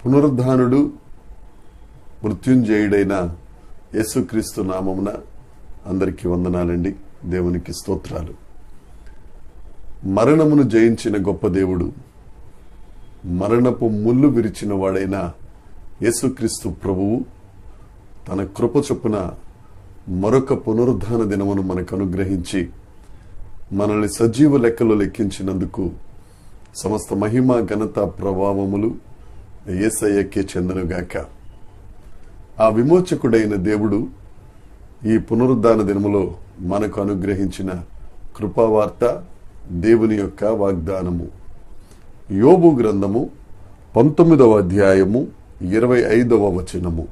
పునరుద్ధానుడు మృత్యుంజయుడైన యేసుక్రీస్తు నామమున అందరికీ వందనాలండి. దేవునికి స్తోత్రాలు. మరణమును జయించిన గొప్ప దేవుడు, మరణపు ముళ్ళు విరిచిన వాడైన యేసుక్రీస్తు ప్రభువు తన కృప చొప్పున మరొక పునరుద్ధాన దినమును మనకు అనుగ్రహించి మనల్ని సజీవ లెక్కలో లెక్కించినందుకు సమస్త మహిమ ఘనత ప్రభావములు యేసయ్యకే చెందనుగాక. ఆ విమోచకుడైన దేవుడు ఈ పునరుద్ధాన దినములో మనకు అనుగ్రహించిన కృపావార్త, దేవుని యొక్క వాగ్దానము. యోబు గ్రంథము 19వ అధ్యాయము 25వ వచనము.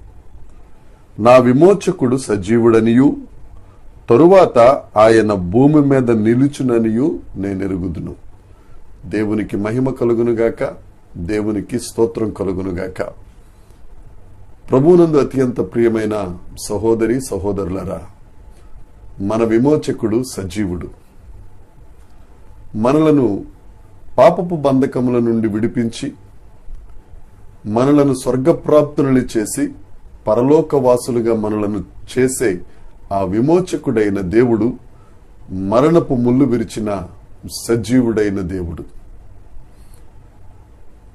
నా విమోచకుడు సజీవుడనియు తరువాత ఆయన భూమి మీద నిలుచుననియు నేనెరుగుదును. దేవునికి మహిమ కలుగునుగాక, దేవునికి స్తోత్రం కలుగునుగాక. ప్రభువునందు అత్యంత ప్రియమైన సహోదరి సహోదరులరా, మన విమోచకుడు సజీవుడు. మనలను పాపపు బంధకముల నుండి విడిపించి మనలను స్వర్గప్రాప్తులని చేసి పరలోకవాసులుగా మనలను చేసే ఆ విమోచకుడైన దేవుడు మరణపు ముళ్ళు విరిచిన సజీవుడైన దేవుడు.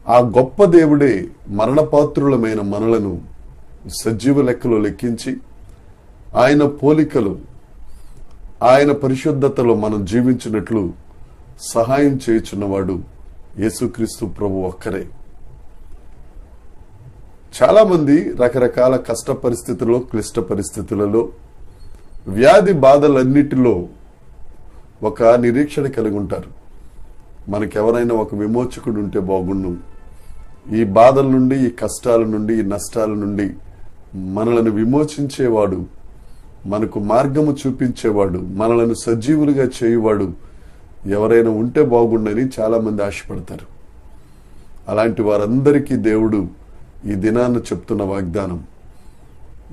ఆ గొప్ప దేవుడే మరణపాత్రులమైన మనలను సజీవ లెక్కలో లెక్కించి ఆయన పోలికలు, ఆయన పరిశుద్ధతలో మనం జీవించినట్లు సహాయం చేయుచున్నవాడు యేసుక్రీస్తు ప్రభు ఒక్కరే. చాలా మంది రకరకాల కష్ట పరిస్థితుల్లో, క్లిష్ట పరిస్థితులలో, వ్యాధి బాధలన్నిటిలో ఒక నిరీక్షణ కలిగి ఉంటారు. మనకెవరైనా ఒక విమోచకుడు ఉంటే బాగుండు, ఈ బాధల నుండి, ఈ కష్టాల నుండి, ఈ నష్టాల నుండి మనలను విమోచించేవాడు, మనకు మార్గము చూపించేవాడు, మనలను సజీవులుగా చేయువాడు ఎవరైనా ఉంటే బాగుండని చాలా మంది ఆశపడతారు. అలాంటి వారందరికీ దేవుడు ఈ దినాన్ని చెప్తున్న వాగ్దానం,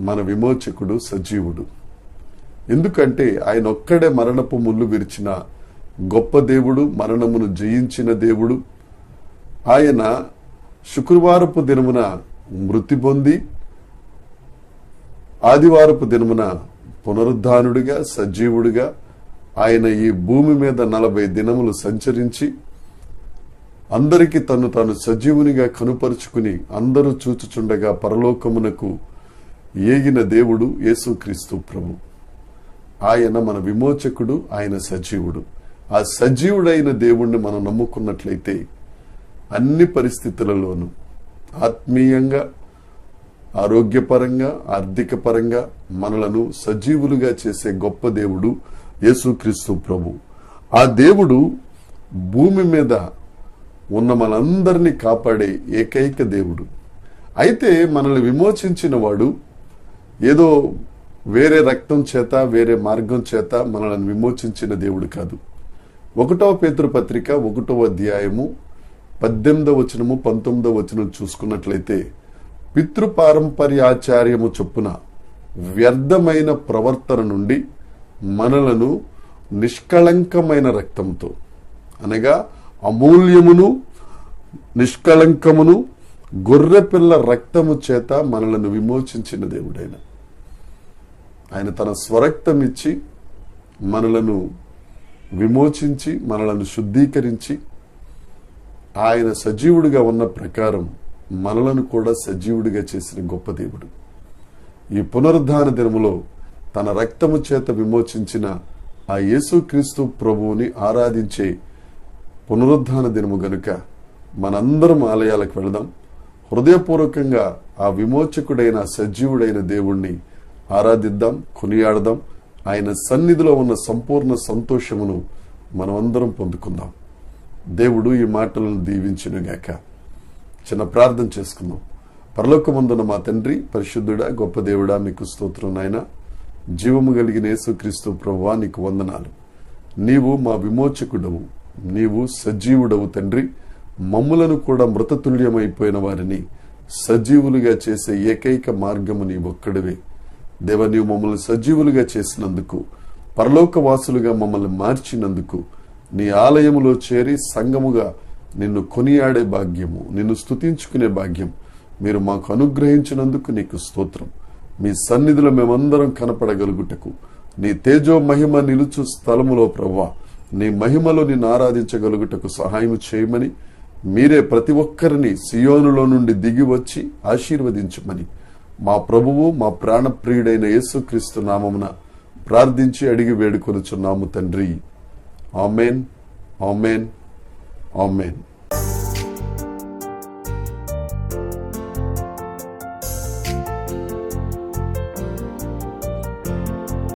మన విమోచకుడు సజీవుడు. ఎందుకంటే ఆయన ఒక్కడే మరణపు ముళ్ళు విరిచిన గొప్ప దేవుడు, మరణమును జయించిన దేవుడు. ఆయన శుక్రవారపు దినమున మృతి పొంది ఆదివారపు దినమున పునరుద్ధానుడిగా, సజీవుడిగా ఆయన ఈ భూమి మీద 40 దినములు సంచరించి అందరికీ తాను సజీవునిగా కనుపరుచుకుని అందరూ చూచుచుండగా పరలోకమునకు ఏగిన దేవుడు యేసుక్రీస్తు ప్రభు. ఆయన మన విమోచకుడు, ఆయన సజీవుడు. ఆ సజీవుడైన దేవుణ్ణి మనం నమ్ముకున్నట్లయితే అన్ని పరిస్థితులలోనూ ఆత్మీయంగా, ఆరోగ్యపరంగా, ఆర్థిక పరంగా మనలను సజీవులుగా చేసే గొప్ప దేవుడు యేసుక్రీస్తు ప్రభు. ఆ దేవుడు భూమి మీద ఉన్న మనందరినీ కాపాడే ఏకైక దేవుడు. అయితే మనల్ని విమోచించిన వాడు ఏదో వేరే రక్తం చేత, వేరే మార్గం చేత మనల్ని విమోచించిన దేవుడు కాదు. 1వ పేతురు పత్రిక 1వ అధ్యాయము 18వ వచనము 19వ వచనం చూసుకున్నట్లయితే, పితృపారంపర్యాచార్యము చొప్పున వ్యర్థమైన ప్రవర్తన నుండి మనలను నిష్కళంకమైన రక్తంతో, అనగా అమూల్యమును నిష్కళంకమును గొర్రెపిల్ల రక్తము చేత మనలను విమోచించిన దేవుడైన ఆయన తన స్వరక్తం ఇచ్చి మనలను విమోచించి, మనలను శుద్ధీకరించి, ఆయన సజీవుడిగా ఉన్న ప్రకారం మనలను కూడా సజీవుడిగా చేసిన గొప్ప దేవుడు. ఈ పునరుద్ధాన దినములో తన రక్తము చేత విమోచించిన ఆ యేసుక్రీస్తు ప్రభువుని ఆరాధించే పునరుద్ధాన దినము గనుక మనందరం ఆలయాలకు వెళదాం. హృదయపూర్వకంగా ఆ విమోచకుడైన, సజీవుడైన దేవుణ్ణి ఆరాధిద్దాం, కొనియాడదాం. ఆయన సన్నిధిలో ఉన్న సంపూర్ణ సంతోషమును మనమందరం పొందుకుందాం. దేవుడు ఈ మాటలను దీవించునుగాక. చిన్న ప్రార్థన చేసుకుందాం. పరలోకమందున మా తండ్రి, పరిశుద్ధుడా, గొప్ప దేవుడా, మీకు స్తోత్రం నాయనా. జీవము కలిగిన యేసుక్రీస్తు ప్రభువా, నీకు వందనాలు. నీవు మా విమోచకుడవు, నీవు సజీవుడవు తండ్రి. మమ్ములను కూడా మృతతుల్యమైపోయిన వారిని సజీవులుగా చేసే ఏకైక మార్గము నీ ఒక్కడివే. దేవ, నీవు మమ్మల్ని సజీవులుగా చేసినందుకు పరలోకవాసులుగా మమ్మల్ని మార్చినందుకు, నీ ఆలయములో చేరి సంఘముగా నిన్ను కొనియాడే భాగ్యము, నిన్ను స్తుతించుకునే భాగ్యం మీరు మాకు అనుగ్రహించినందుకు నీకు స్తోత్రం. మీ సన్నిధిలో మేమందరం కనపడగలుగుటకు, నీ తేజో మహిమ నిలుచు స్థలములో ప్రభువా, నీ మహిమలో నిన్ను ఆరాధించగలుగుటకు సహాయం చేయమని, మీరే ప్రతి ఒక్కరిని సియోనులో నుండి దిగి వచ్చి ఆశీర్వదించమని మా ప్రభువు, మా ప్రాణప్రియుడైన యేసుక్రీస్తు నామమున ప్రార్థించి అడిగి వేడుకొనుచున్నాము తండ్రి. Amen, amen, amen.